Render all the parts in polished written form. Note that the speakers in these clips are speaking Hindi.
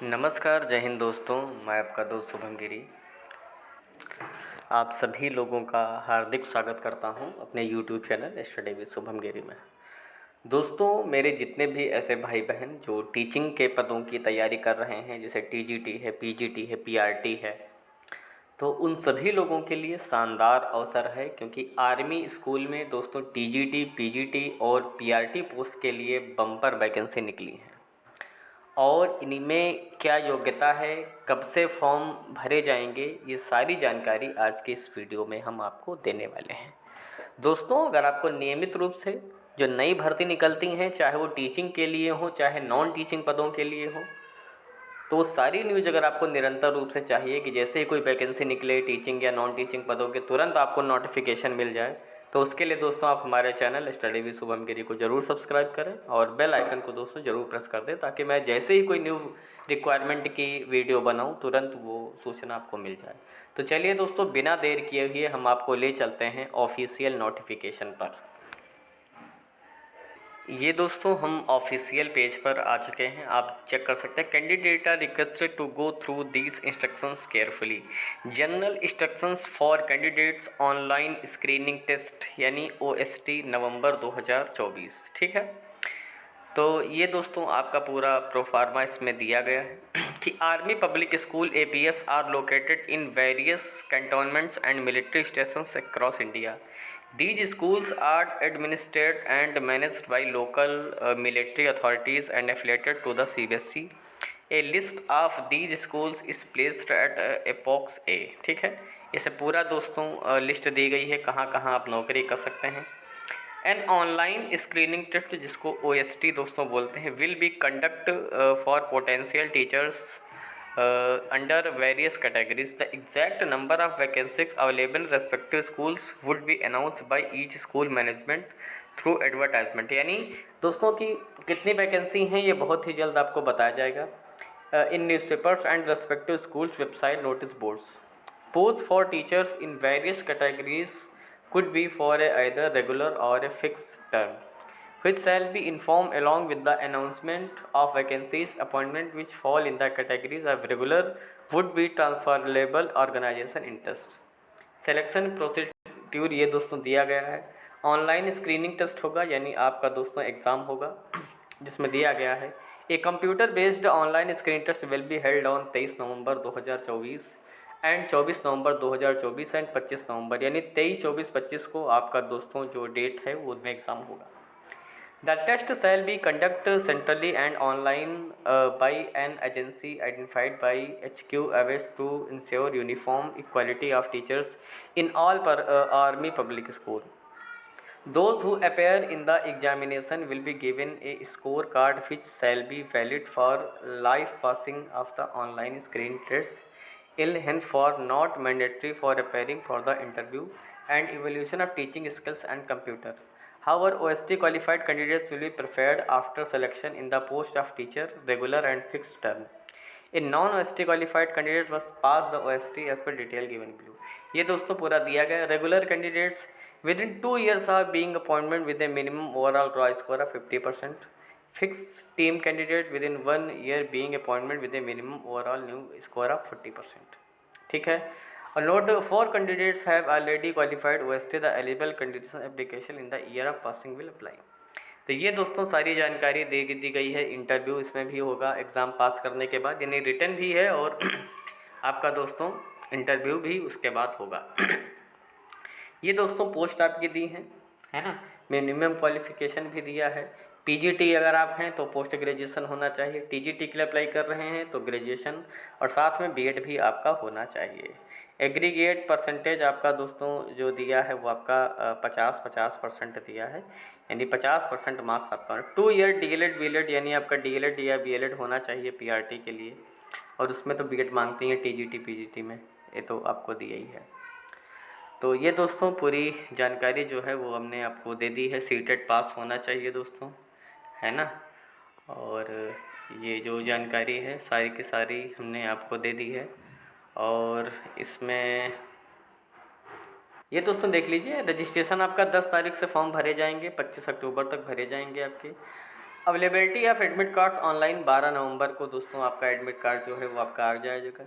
नमस्कार, जय हिंद दोस्तों। मैं आपका दोस्त शुभम गिरी आप सभी लोगों का हार्दिक स्वागत करता हूं अपने YouTube channel study with Shubham Giri में। दोस्तों, मेरे जितने भी ऐसे भाई बहन जो टीचिंग के पदों की तैयारी कर रहे हैं, जैसे TGT है, PGT है, PRT है, तो उन सभी लोगों के लिए शानदार अवसर है, क्योंकि आर्मी स्कूल में दोस्तों TGT, PGT और PRT पोस्ट के लिए बम्पर वैकेंसी निकली है। और इनमें क्या योग्यता है, कब से फॉर्म भरे जाएंगे, ये सारी जानकारी आज के इस वीडियो में हम आपको देने वाले हैं। दोस्तों, अगर आपको नियमित रूप से जो नई भर्ती निकलती हैं, चाहे वो टीचिंग के लिए हो, चाहे नॉन टीचिंग पदों के लिए हो, तो सारी न्यूज़ अगर आपको निरंतर रूप से चाहिए कि जैसे ही कोई वैकेंसी निकले टीचिंग या नॉन टीचिंग पदों के, तुरंत आपको नोटिफिकेशन मिल जाए, तो उसके लिए दोस्तों आप हमारे चैनल स्टडी विद शुभम गिरी को ज़रूर सब्सक्राइब करें और बेल आइकन को दोस्तों ज़रूर प्रेस कर दें, ताकि मैं जैसे ही कोई न्यू रिक्वायरमेंट की वीडियो बनाऊं, तुरंत वो सूचना आपको मिल जाए। तो चलिए दोस्तों, बिना देर किए हुए हम आपको ले चलते हैं ऑफिशियल नोटिफिकेशन पर। ये दोस्तों हम ऑफिशियल पेज पर आ चुके हैं, आप चेक कर सकते हैं। Candidate are requested to go through these instructions carefully. General instructions for candidates online screening test यानी OST नवंबर 2024। ठीक है, तो ये दोस्तों आपका पूरा प्रोफार्मा इसमें दिया गया है कि army public school APS are located in various cantonments and military stations across India. These schools are administered and managed by local military authorities and affiliated to the CBSE. A list of these schools is placed at Approx A। ठीक है, इसे पूरा दोस्तों लिस्ट दी गई है कहाँ कहाँ आप नौकरी कर सकते हैं। एन ऑनलाइन स्क्रीनिंग टेस्ट, जिसको OST दोस्तों बोलते हैं, will be conduct for potential teachers under various categories. The exact number of vacancies available respective schools would be announced by each school management through advertisement. यानी दोस्तों की कितनी वैकेंसी हैं ये बहुत ही जल्द आपको बताया जाएगा इन newspapers and respective schools website notice boards. Post for teachers in various categories could be for either regular or a fixed term, which shall be informed along with the announcement of vacancies. Appointment which fall in the categories of regular would be transferable organization interest. Selection procedure ये दोस्तों दिया गया है। ऑनलाइन स्क्रीनिंग टेस्ट होगा, यानी आपका दोस्तों एग्ज़ाम होगा, जिसमें दिया गया है a computer based online screening test will be held on 23 November 2024 and 24 November 2024 and 25 November, यानी 23, 24, 25 को आपका दोस्तों जो डेट है वो उनमें एग्ज़ाम होगा। The test shall be conduct centrally and online by an agency identified by HQ अवेस to ensure uniform equality of teachers in all पर army public school. Those who appear in the examination will be given a scorecard which shall be valid for life passing of the online screen tests. Henceforth not mandatory for appearing for the interview and evaluation of teaching skills and computer. However, OST qualified candidates will be preferred after selection in the post of teacher, regular and fixed term. A non-OST qualified candidate must pass the OST as per detail given below. ये दोस्तों पूरा दिया गया। Regular candidates within 2 years of being appointment with a minimum overall raw score of 50%. Fixed team candidate within 1 year being appointment with a minimum overall new score of 40%. ठीक है, और note for candidates have already qualified OST the eligible condition application in the year of passing will apply. तो ये दोस्तों सारी जानकारी दे दी गई है। इंटरव्यू इसमें भी होगा एग्ज़ाम पास करने के बाद, यानी रिटन भी है और आपका दोस्तों इंटरव्यू भी उसके बाद होगा। ये दोस्तों पोस्ट आपकी दी हैं, है ना। मिनिमम क्वालिफ़िकेशन भी दिया है। PGT अगर आप हैं तो पोस्ट ग्रेजुएशन होना चाहिए। TGT के लिए अप्लाई कर रहे हैं तो ग्रेजुएशन और साथ में B.Ed भी आपका होना चाहिए। एग्रीगेट परसेंटेज आपका दोस्तों जो दिया है वो आपका 50% दिया है, यानी 50% मार्क्स आपका। 2 ईयर DLED B.Ed यानी आपका DLED या B.Ed होना चाहिए PRT के लिए, और उसमें तो B.Ed मांगती हैं TGT PGT में, ये तो आपको दिया ही है। तो ये दोस्तों पूरी जानकारी जो है वो हमने आपको दे दी है। सीटेट पास होना चाहिए दोस्तों, है ना। और ये जो जानकारी है सारी की सारी हमने आपको दे दी है। और इसमें ये दोस्तों देख लीजिए, रजिस्ट्रेशन आपका 10 तारीख से फॉर्म भरे जाएंगे, 25 अक्टूबर तक भरे जाएंगे आपके। Availability of admit cards online 12 नवंबर को दोस्तों आपका एडमिट कार्ड जो है वो आपका आ जाएगा।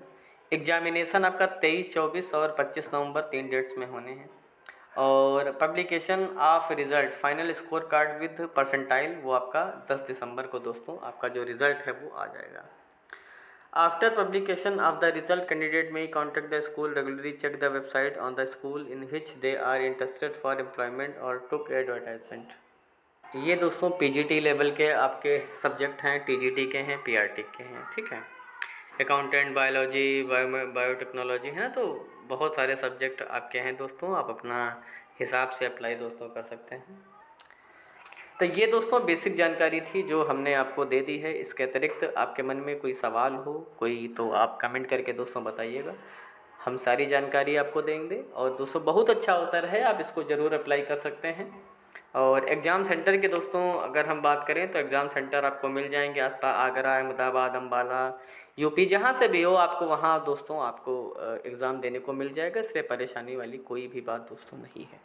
एग्जामिनेशन आपका 23, 24 और 25 नवंबर 3 डेट्स में होने हैं। और publication of result final score card with percentile वो आपका 10 दिसंबर को दोस्तों आपका जो रिज़ल्ट है वो आ जाएगा। After publication of the result candidate may contact the school regularly check the website on the school in which they are interested for employment और टुक एडवर्टाइजमेंट। ये दोस्तों पीजीटी लेवल के आपके सब्जेक्ट हैं, टीजीटी के हैं, पीआरटी के हैं, ठीक है। अकाउंटेंट, बायोलॉजी, बायोटेक्नोलॉजी है ना, तो बहुत सारे सब्जेक्ट आपके हैं दोस्तों। आप अपना हिसाब से अप्लाई दोस्तों कर सकते हैं। तो ये दोस्तों बेसिक जानकारी थी जो हमने आपको दे दी है। इसके अतिरिक्त आपके मन में कोई सवाल हो कोई, तो आप कमेंट करके दोस्तों बताइएगा, हम सारी जानकारी आपको देंगे। और दोस्तों बहुत अच्छा अवसर है, आप इसको ज़रूर अप्लाई कर सकते हैं। और एग्ज़ाम सेंटर के दोस्तों अगर हम बात करें तो एग्ज़ाम सेंटर आपको मिल जाएंगे आसपास, आगरा, अहमदाबाद, अम्बाला, यूपी, जहाँ से भी हो आपको वहाँ दोस्तों आपको एग्ज़ाम देने को मिल जाएगा। इसलिए परेशानी वाली कोई भी बात दोस्तों नहीं है।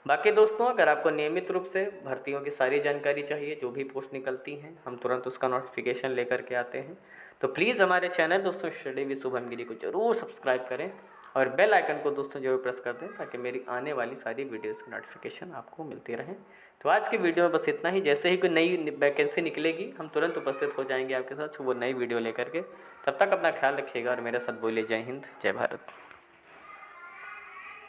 बाकी दोस्तों अगर आपको नियमित रूप से भर्तियों की सारी जानकारी चाहिए, जो भी पोस्ट निकलती हैं हम तुरंत उसका नोटिफिकेशन लेकर के आते हैं, तो प्लीज़ हमारे चैनल दोस्तों स्टडी विद शुभम गिरी को ज़रूर सब्सक्राइब करें और बेल आइकन को दोस्तों जरूर प्रेस कर दें, ताकि मेरी आने वाली सारी वीडियोज़ की नोटिफिकेशन आपको मिलती रहें। तो आज की वीडियो में बस इतना ही। जैसे ही कोई नई वैकेंसी निकलेगी हम तुरंत उपस्थित हो जाएंगे आपके साथ वो नई वीडियो लेकर के। तब तक अपना ख्याल रखिएगा और मेरे साथ बोलिए जय हिंद, जय भारत।